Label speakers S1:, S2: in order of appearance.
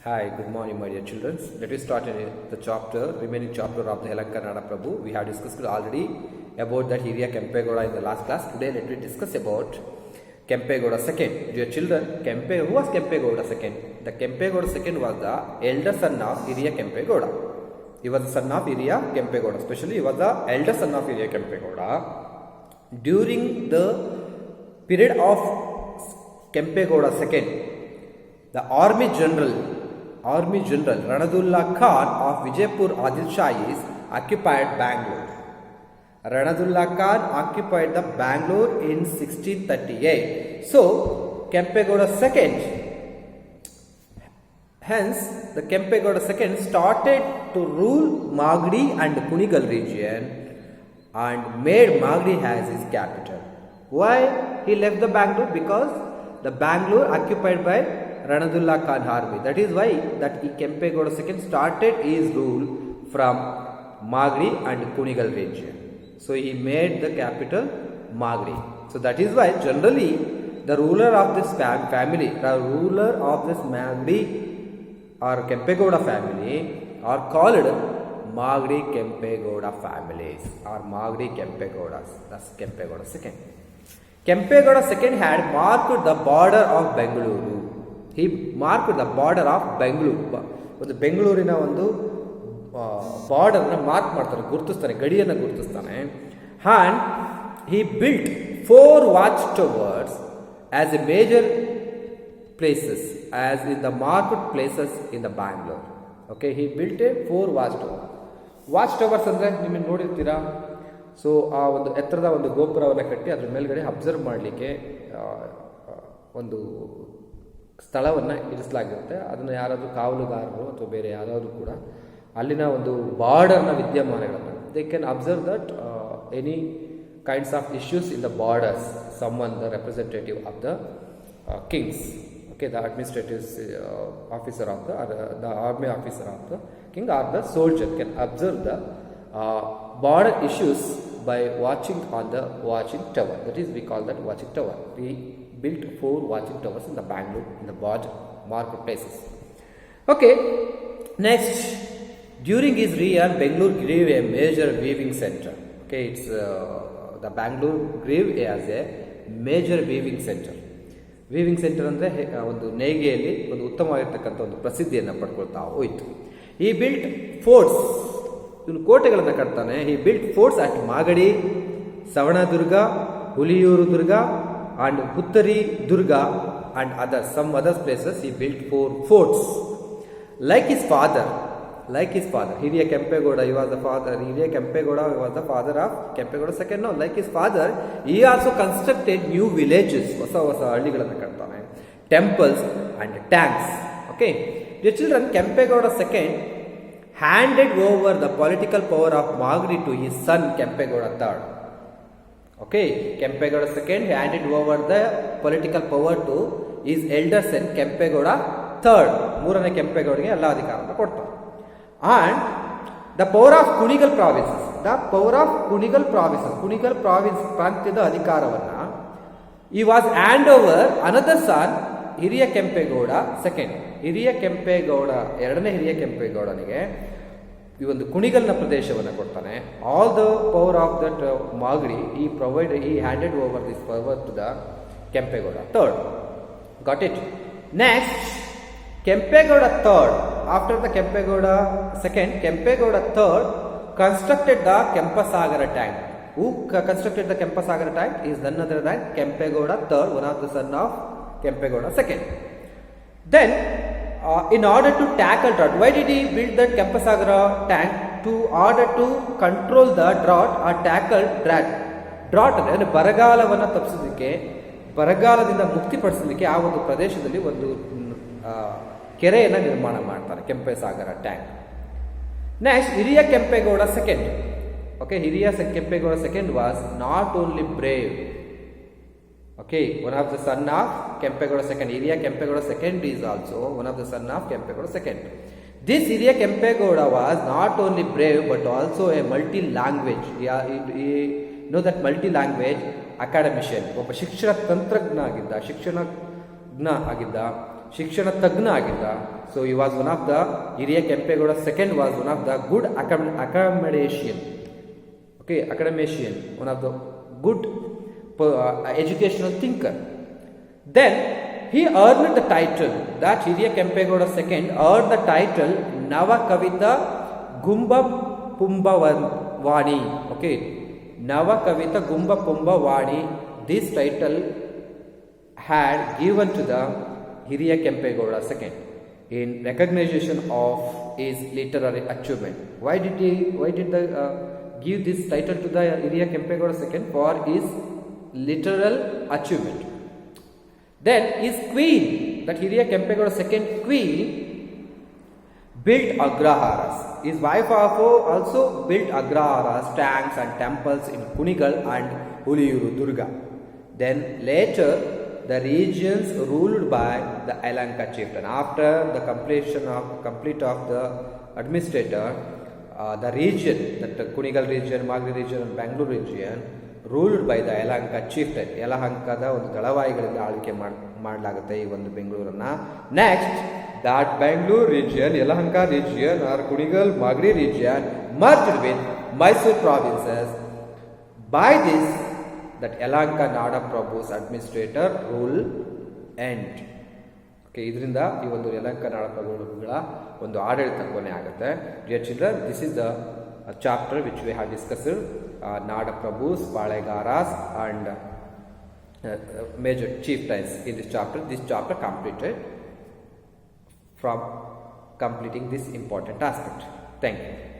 S1: Hi, good morning, my dear children. Let us start the remaining chapter of the Helakarnada Prabhu. We have discussed already about that Hiriya Kempegowda in the last class. Today, let me discuss about Kempegowda II. Dear children, who was Kempegowda II? The Kempegowda II was the elder son of Hiriya Kempegowda. He was the son of Hiriya Kempegowda. Especially, he was the elder son of Hiriya Kempegowda. During the period of Kempegowda II, the Army General Ranadullah Khan of Vijaypur Adil Shahis occupied Bangalore. Ranadullah Khan occupied the Bangalore in 1638. So, Kempegowda II, hence the Kempegowda II started to rule Magdi and Kunigal region and made Magdi as his capital. Why he left the Bangalore? Because the Bangalore occupied by Ranadullah Khan army. That is why that Kempegowda II started his rule from Magdi and Kunigal region. So he made the capital Magdi. So that is why generally the ruler of this family, the ruler of this Magdi or Kempegowda family are called Magdi Kempegowda families or Magdi Kempegowdas. That's Kempegowda II. Kempegowda II had marked the border of Bengaluru. He marked the border of Bengaluru. ಒಂದು ಬೆಂಗಳೂರಿನ ಒಂದು ಬಾರ್ಡರ್ನ mark ಮಾಡ್ತಾನೆ, ಗುರುತಿಸ್ತಾನೆ, ಗಡಿಯನ್ನು ಗುರುತಿಸ್ತಾನೆ. And he built 4 watchtowers as a major places, as in the market places in the Bangalore. Okay, he built a 4 watchtowers. Watchtowers ಅಂದರೆ ನಿಮಗೆ ನೋಡಿರ್ತೀರಾ. So ಆ ಒಂದು ಎತ್ತರದ ಒಂದು ಗೋಪುರವನ್ನು ಕಟ್ಟಿ ಅದ್ರ ಮೇಲ್ಗಡೆ ಅಬ್ಸರ್ವ್ ಮಾಡಲಿಕ್ಕೆ ಒಂದು ಸ್ಥಳವನ್ನು ಇರಿಸಲಾಗಿರುತ್ತೆ. ಅದನ್ನು ಯಾರಾದರೂ ಕಾವಲುಗಾರರು ಅಥವಾ ಬೇರೆ ಯಾರಾದರೂ ಕೂಡ ಅಲ್ಲಿನ ಒಂದು ಬಾರ್ಡರ್ನ ವಿದ್ಯಮಾನಗಳನ್ನು they can observe that any kinds of issues in the borders, someone the representative of the Kings, okay, the administrative officer of the army officer of the king are the soldier can observe the border issues by watching on the watching tower. That is, we call that watching tower. We built 4 watching towers in the Bangalore, in the marketplaces. Okay, next, during his reign, Bangalore grew a major weaving center. Okay, it's the Bangalore grew as a major weaving center. Weaving centre ಅಂದರೆ ಒಂದು ನೇಯ್ಗೆಯಲ್ಲಿ ಒಂದು ಉತ್ತಮವಾಗಿರ್ತಕ್ಕಂಥ ಒಂದು ಪ್ರಸಿದ್ಧಿಯನ್ನು ಪಡ್ಕೊಳ್ತಾ ಹೋಯಿತು. ಈ built forts, ಇವನು ಕೋಟೆಗಳನ್ನು ಕಟ್ತಾನೆ. He built forts at Magadi, Savanadurga, Huliyur Durga and Puttari Durga and some other places. He built 4 forts. Like his father, Hiriya Kempegowda, he was the father. Hiriya Kempegowda was the father of Kempegowda II. No, like his father, he also constructed new villages, ಹೊಸ ಹಳ್ಳಿಗಳನ್ನು ಕಟ್ತಾನೆ, temples and tanks. Okay, dear children, Kempegowda II handed over the political power of Magdi to his son Kempegowda III. Okay, Kempegowda II handed over the political power to his elder son Kempegowda III. ಮೂರನೇ ಕೆಂಪೇಗೌಡಗೆ ಎಲ್ಲ ಅಧಿಕಾರವನ್ನು ಕೊಡ್ತಾರೆ. And the power of Kunigal provinces, Kunigal province ಪ್ರಾಂತ್ಯದ ಅಧಿಕಾರವನ್ನು he was hand over another son Hiriya Kempegowda II. ಹಿರಿಯ ಕೆಂಪೇಗೌಡ, ಎರಡನೇ ಹಿರಿಯ ಕೆಂಪೇಗೌಡನಿಗೆ ಈ ಒಂದು ಕುಣಿಗಲ್ನ ಪ್ರದೇಶವನ್ನು ಕೊಡ್ತಾನೆ. All the power of that Magadi he handed over this power to the Kempegowda III. Got it? Next, Kempegowda III, after the Kempegowda II, Kempegowda III constructed the Kempasagara tank. Who constructed the Kempasagara tank is none other than Kempegowda III, one of the son of Kempegowda II. Then, in order to tackle drought, why did he build that Kempasagara tank? To order to control the drought or tackle drought ಅಂದರೆ ಬರಗಾಲವನ್ನು ತಪ್ಪಿಸೋದಕ್ಕೆ, ಬರಗಾಲದಿಂದ ಮುಕ್ತಿಪಡಿಸೋದಕ್ಕೆ ಆ ಒಂದು ಪ್ರದೇಶದಲ್ಲಿ ಒಂದು ಕೆರೆಯನ್ನು ನಿರ್ಮಾಣ ಮಾಡ್ತಾರೆ, ಕೆಂಪೇಸಾಗರ tank. Next, ಹಿರಿಯ Kempegowda II. Okay, Hiriya Kempegowda II was not only brave. Okay, one of the son of Kempegowda II. Hiriya Kempegowda II is also one of the son of Kempegowda II. This Hiriya Kempegowda was not only brave but also a multi-language. He know that multi-language academician. ಒಬ್ಬ ಶಿಕ್ಷಣ ತಂತ್ರಜ್ಞ ಆಗಿದ್ದ, ಶಿಕ್ಷಣ ತಜ್ಞ ಆಗಿದ್ದ. So he was one of the Hiriya Kempegowda II was one of the good academician. Okay, academician, one of the good educational thinker. Then he earned the title that Hiriya Kempegowda II earned the title Nava Kavita Gumba Pumbavani. Okay, Nava Kavita Gumba Pumbavani. This title had given to the Hiriya Kempegowda II in recognition of his literary achievement. Why did they give this title to the Hiriya Kempegowda II? For his literal achievement. Then his queen, that Hiriya Kempegowda II queen, built agraharas. His wife also built agraharas, tanks and temples in Kunigal and Uliyuru Durga. Then later the regions ruled by the Elanka chieftain. After the complete of the administrator, the region, that the Kunigal region, Magri region and Bangalore region, ruled by the Elanka chieftain. ಯಲಹಂಕದ ಒಂದು ದಳವಾಯಿಗಳಿಂದ ಆಳ್ವಿಕೆ ಮಾಡಲಾಗುತ್ತೆ ಈ ಒಂದು ಬೆಂಗಳೂರನ್ನ. Next, that Bangalore region, Yelahanka region or Kunigal Magri region merged with Mysore provinces. By this, that Yelahanka Nada Prabhu's administrator rule end. Okay, ಇದರಿಂದ ಈ ಒಂದು ಯಲಹಂಕ ನಾಡ ಪ್ರಭುಗಳ ಒಂದು ಆಡಳಿತ ಕೊನೆ ಆಗುತ್ತೆ. Dear children, this is the chapter which we have discussed, Nada Prabhus, Palegaras and major chieftains in this chapter. This chapter completed from completing this important aspect. Thank you.